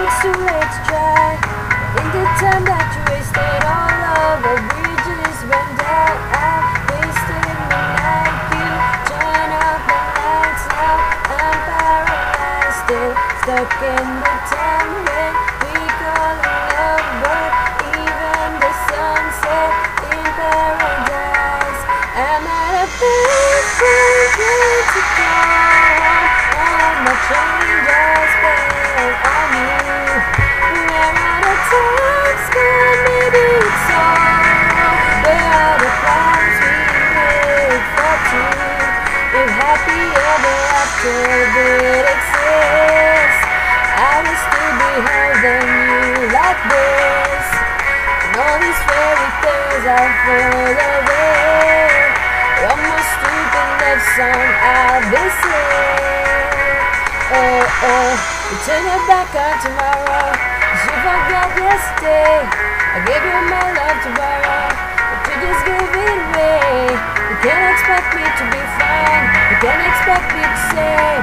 it's too late to try. In the time that you wasted all over bridges burned down, I wasted my night. You turn off the lights now. I'm paralyzed, still stuck in the time when we call it love, but even the sunset in paradise. I'm at a payphone trying to call. All my change I spent on you. Where are the times gone? Maybe it's all. Where are the plans we made for two? If happy ever after did exist, I will still be holding you like this. And all these fairy tales are full of it. One more stupid love song I'll be singing. Oh, oh, you turn your back on tomorrow, 'cause you forgot yesterday. I gave you my love to borrow, but you just gave it away. You can't expect me to be fine, you can't expect me to say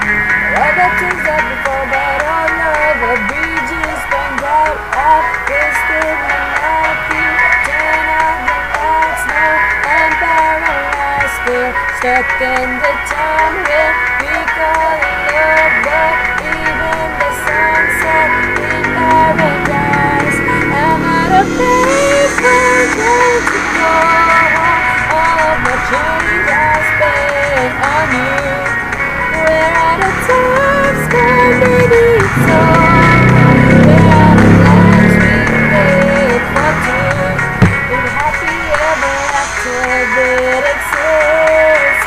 all the things that before, but all over bridges burned out. I wasted my night. You turn out the lights now. I'm paralyzed, still stuck in the time where we call it love, but even the sunset in paradise. I'm out of payphone trying to go. All of my change I spent on you. Where are the times gone? Maybe it's all. Where are the plans we made for two? If happy ever after did exist,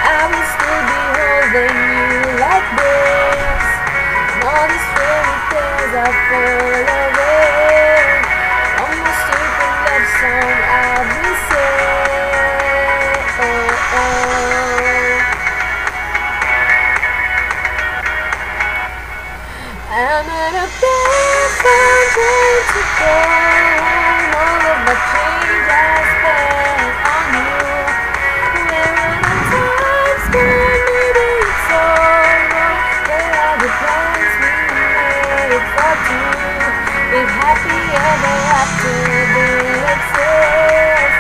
I will still be holding you like this. And all these fairy tales are full of it. One more stupid love song I'll be singing. Oh, oh. I'm at a payphone trying to go. All of my change I spent on you. Where are the times gone? Maybe it's all wrong. Where are the plans we made for two? If happy ever after did exist,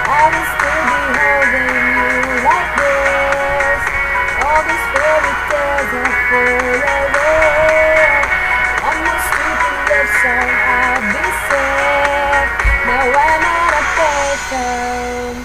I will still be holding you like this. All these fairy tales are full of it. I'm a stupid love song I'll be singing. Now I'm at a payphone.